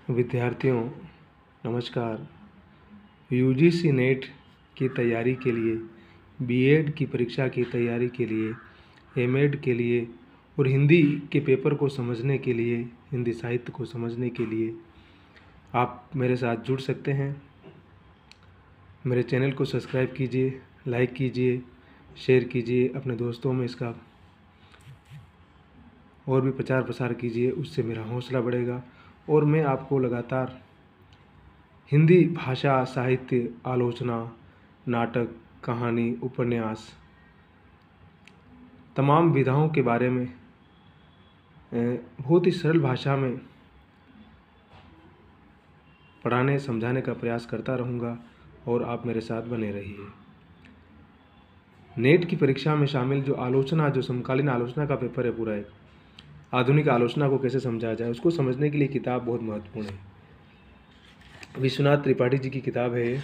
विद्यार्थियों नमस्कार। UGC net की तैयारी के लिए, बीएड की परीक्षा की तैयारी के लिए, एमएड के लिए और हिंदी के पेपर को समझने के लिए, हिंदी साहित्य को समझने के लिए आप मेरे साथ जुड़ सकते हैं। मेरे चैनल को सब्सक्राइब कीजिए, लाइक कीजिए, शेयर कीजिए, अपने दोस्तों में इसका और भी प्रचार प्रसार कीजिए। उससे मेरा हौसला बढ़ेगा और मैं आपको लगातार हिंदी भाषा, साहित्य, आलोचना, नाटक, कहानी, उपन्यास, तमाम विधाओं के बारे में बहुत ही सरल भाषा में पढ़ाने समझाने का प्रयास करता रहूँगा और आप मेरे साथ बने रहिए। नेट की परीक्षा में शामिल जो समकालीन आलोचना का पेपर है, पूरा एक आधुनिक आलोचना को कैसे समझा जाए, उसको समझने के लिए किताब बहुत महत्वपूर्ण है। विश्वनाथ त्रिपाठी जी की किताब है ये।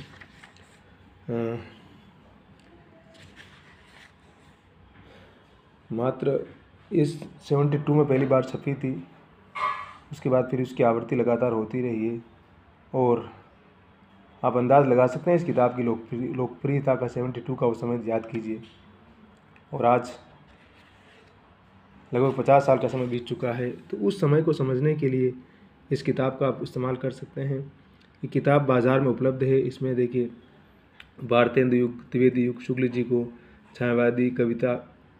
मात्र इस 72 में पहली बार छपी थी। उसके बाद फिर उसकी आवृत्ति लगातार होती रही है और आप अंदाज़ लगा सकते हैं इस किताब की लोकप्रियता का। 72 का उस समय याद कीजिए और आज लगभग 50 साल का समय बीत चुका है। तो उस समय को समझने के लिए इस किताब का आप इस्तेमाल कर सकते हैं। ये किताब बाज़ार में उपलब्ध है। इसमें देखिए भारतेंदु युग, द्विवेदी युग, शुक्ल जी को छायावादी कविता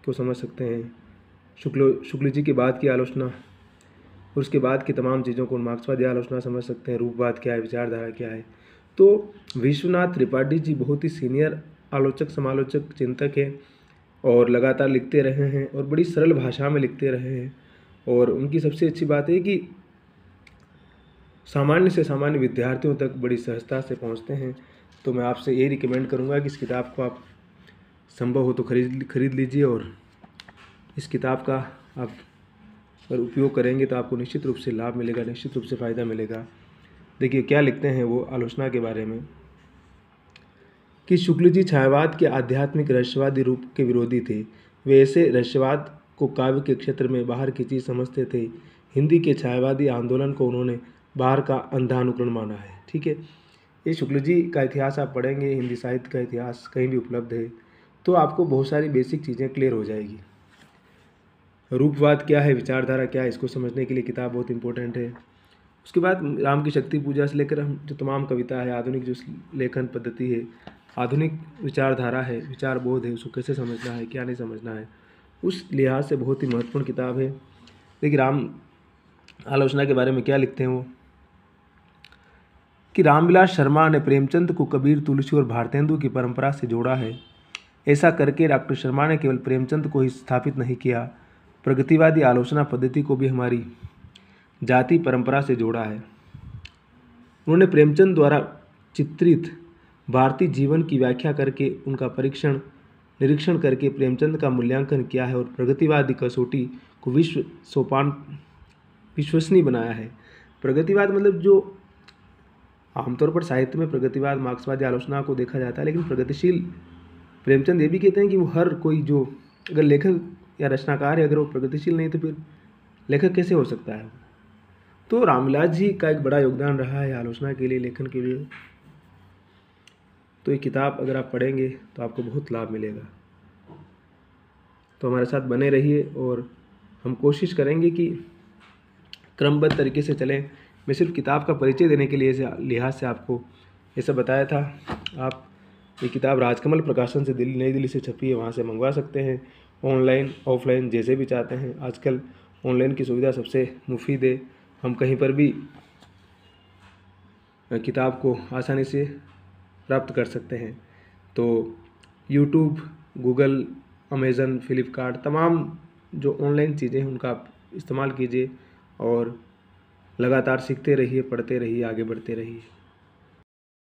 को समझ सकते हैं, शुक्ल जी के बाद की आलोचना और उसके बाद की तमाम चीज़ों को मार्क्सवादी आलोचना समझ सकते हैं, रूपवाद क्या है, विचारधारा क्या है। तो विश्वनाथ त्रिपाठी जी बहुत ही सीनियर आलोचक, समालोचक, चिंतक हैं और लगातार लिखते रहे हैं और बड़ी सरल भाषा में लिखते रहे हैं। और उनकी सबसे अच्छी बात है कि सामान्य से सामान्य विद्यार्थियों तक बड़ी सहजता से पहुंचते हैं। तो मैं आपसे ये रिकमेंड करूंगा कि इस किताब को आप संभव हो तो खरीद लीजिए और इस किताब का आप अगर उपयोग करेंगे तो आपको निश्चित रूप से लाभ मिलेगा, निश्चित रूप से फ़ायदा मिलेगा। देखिए क्या लिखते हैं वो आलोचना के बारे में कि शुक्ल जी छायावाद के आध्यात्मिक रहस्यवादी रूप के विरोधी थे। वे ऐसे रहस्यवाद को काव्य के क्षेत्र में बाहर की चीज़ समझते थे। हिंदी के छायावादी आंदोलन को उन्होंने बाहर का अंधा अनुकरण माना है। ठीक है, ये शुक्ल जी का इतिहास आप पढ़ेंगे, हिंदी साहित्य का इतिहास कहीं भी उपलब्ध है, तो आपको बहुत सारी बेसिक चीज़ें क्लियर हो जाएगी। रूपवाद क्या है, विचारधारा क्या है, इसको समझने के लिए किताब बहुत इंपॉर्टेंट है। उसके बाद राम की शक्ति पूजा से लेकर हम जो तमाम कविता है, आधुनिक जो लेखन पद्धति है, आधुनिक विचारधारा है, विचार बोध है, उसको कैसे समझना है, क्या नहीं समझना है, उस लिहाज से बहुत ही महत्वपूर्ण किताब है। देखिए राम आलोचना के बारे में क्या लिखते हैं वो कि रामविलास शर्मा ने प्रेमचंद को कबीर, तुलसी और भारतेंदु की परंपरा से जोड़ा है। ऐसा करके डॉक्टर शर्मा ने केवल प्रेमचंद को ही स्थापित नहीं किया, प्रगतिवादी आलोचना पद्धति को भी हमारी जाति परंपरा से जोड़ा है। उन्होंने प्रेमचंद द्वारा चित्रित भारतीय जीवन की व्याख्या करके उनका निरीक्षण करके प्रेमचंद का मूल्यांकन किया है और प्रगतिवादी कसौटी को विश्वसनीय बनाया है। प्रगतिवाद मतलब जो आमतौर पर साहित्य में प्रगतिवाद, मार्क्सवादी आलोचना को देखा जाता है, लेकिन प्रगतिशील प्रेमचंद ये भी कहते हैं कि वो हर कोई जो अगर लेखक या रचनाकार है, अगर वो प्रगतिशील नहीं तो फिर लेखक कैसे हो सकता है। तो रामविलास जी का एक बड़ा योगदान रहा है आलोचना के लिए, लेखन के लिए। तो ये किताब अगर आप पढ़ेंगे तो आपको बहुत लाभ मिलेगा। तो हमारे साथ बने रहिए और हम कोशिश करेंगे कि क्रमबद्ध तरीके से चलें। मैं सिर्फ किताब का परिचय देने के लिए लिहाज से आपको ये सब बताया था। आप ये किताब राजकमल प्रकाशन से नई दिल्ली से छपी है, वहाँ से मंगवा सकते हैं, ऑनलाइन ऑफलाइन जैसे भी चाहते हैं। आजकल ऑनलाइन की सुविधा सबसे मुफीद है, हम कहीं पर भी किताब को आसानी से प्राप्त कर सकते हैं। तो यूट्यूब, गूगल, अमेज़न, फ्लिपकार्ट, तमाम जो ऑनलाइन चीज़ें हैं उनका आप इस्तेमाल कीजिए और लगातार सीखते रहिए, पढ़ते रहिए, आगे बढ़ते रहिए।